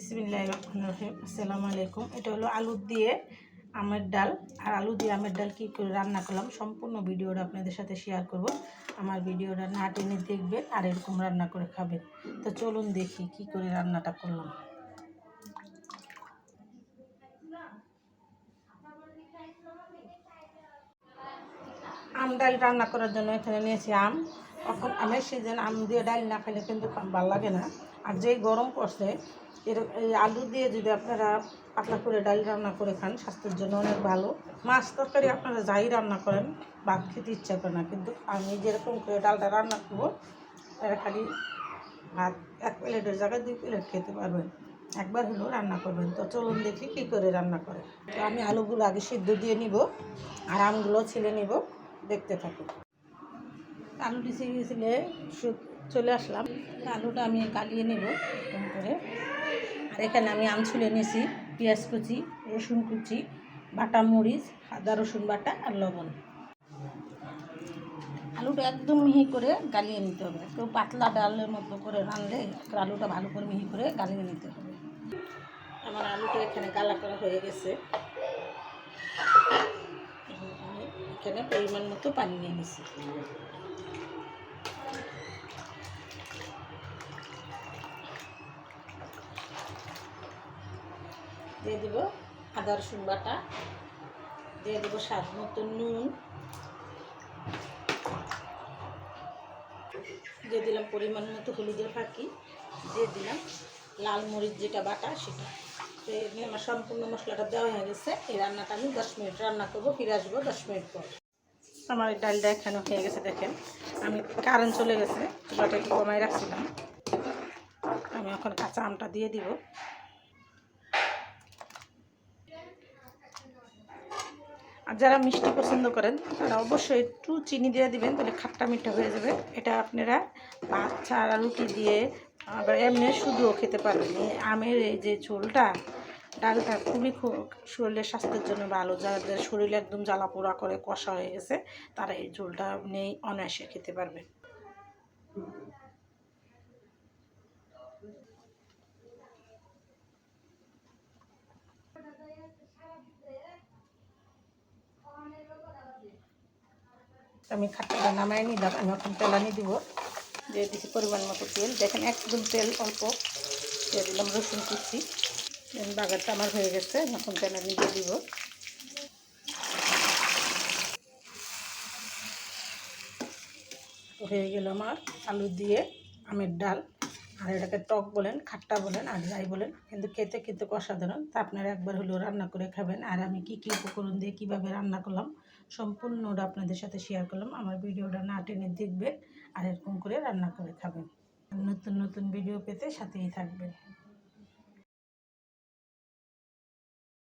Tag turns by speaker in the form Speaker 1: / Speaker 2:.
Speaker 1: বিসমিল্লাহির রহমানির রহিম। আসসালামু আলাইকুম। এটা হলো আলু দিয়ে আমের ডাল। আর আলু দিয়ে আমের ডাল কী করে রান্না করলাম সম্পূর্ণ ভিডিওটা আপনাদের সাথে শেয়ার করব। আমার ভিডিওটা না টেনে দেখবেন আর এরকম রান্না করে খাবেন। তো চলুন দেখি কী করে রান্নাটা করলাম। আম ডাল রান্না করার জন্য এখানে নিয়েছি আম। এখন আমের সিজন, আম দিয়ে ডাল না খেলে কিন্তু ভালো লাগে না। আর যেই গরম পড়ছে এই আলু দিয়ে যদি আপনারা পাতলা করে ডাল রান্না করে খান স্বাস্থ্যের জন্য অনেক ভালো। মাছ তরকারি আপনারা যাই রান্না করেন ভাত খেতে ইচ্ছা করে না, কিন্তু আমি যেরকম করে ডালটা রান্না করবো এরা খালি ভাত 1 প্লেটের জায়গায় 2 প্লেট খেতে পারবেন। একবার হলেও রান্না করবেন। তো চলুন দেখি কী করে রান্না করে। তো আমি আলুগুলো আগে সিদ্ধ দিয়ে নিব আর আমগুলো ছিলে নিব, দেখতে থাকুন। আলুটি ছিলে চলে আসলাম। আলুটা আমি গালিয়ে নেব এরকম করে। আর এখানে আমি আম ছুলে নিয়েছি, পেঁয়াজ কুচি, রসুন কুচি, বাটা মরিচ, আদা রসুন বাটা আর লবণ। আলুটা একদম মিহি করে গালিয়ে নিতে হবে। একটু পাতলা ডালের মতো করে রানলে আলুটা ভালো করে মিহি করে গালিয়ে নিতে হবে। আমার আলুটা এখানে গালা করা হয়ে গেছে। আমি এখানে পরিমাণ মতো পানি নিয়ে নিছি। দিয়ে দিব আদা রসুন বাটা, দিয়ে দেবো স্বাদ মতো নুন, দিয়ে দিলাম পরিমাণ মতো হলুদের ফাঁকি, দিয়ে দিলাম লাল মরিচ যেটা বাটা সেটা। তো এখানে আমার সম্পূর্ণ মশলাটা দেওয়া হয়ে গেছে। এই রান্নাটা আমি 10 মিনিট রান্না করবো, ফিরে আসবো 10 মিনিট পর। আমার এই ডালটা এখানে হয়ে গেছে। দেখেন আমি কারেন্ট চলে গেছে, চুলাটা একটু কমাই রাখছিলাম। আমি এখন কাঁচা আমটা দিয়ে দিব। আর যারা মিষ্টি পছন্দ করেন তারা অবশ্যই একটু চিনি দিয়ে দিবেন, তাহলে খাট্টা মিঠা হয়ে যাবে। এটা আপনারা ভাত ছাড়া রুটি দিয়ে আবার এমনি শুধুও খেতে পারবেন। এই আমের এই যে ঝোলটা, ডালটা খুবই শরীরের স্বাস্থ্যের জন্য ভালো। যাদের শরীরে একদম জ্বালা পোড়া করে কষা হয়ে গেছে তারা এই ঝোলটা নেই অনায়াসে খেতে পারবে। আমি খাট্টাটা নামাই নিলাম। আমি এখন তেলানি দিব, দিয়ে দিচ্ছি পরিমাণ মতো তেল। দেখেন একদম তেল অল্প, দিয়ে দিলাম রসুন কুচি। বাগারটা আমার হয়ে গেছে, এখন তেলানি দিয়ে দিব। হয়ে গেল আমার আলু দিয়ে আমের ডাল। আর এটাকে টক বলেন, খাট্টা বলেন, আর যাই বলেন, কিন্তু খেতে কিন্তু অসাধারণ। তা আপনারা একবার হলেও রান্না করে খাবেন। আর আমি কী কী উপকরণ দিয়ে কীভাবে রান্না করলাম সম্পূর্ণটা আপনাদের সাথে শেয়ার করলাম। আমার ভিডিওটা না টেনে দেখবেন আর এরকম করে রান্না করে খাবেন। নতুন নতুন ভিডিও পেতে সাথেই থাকবেন।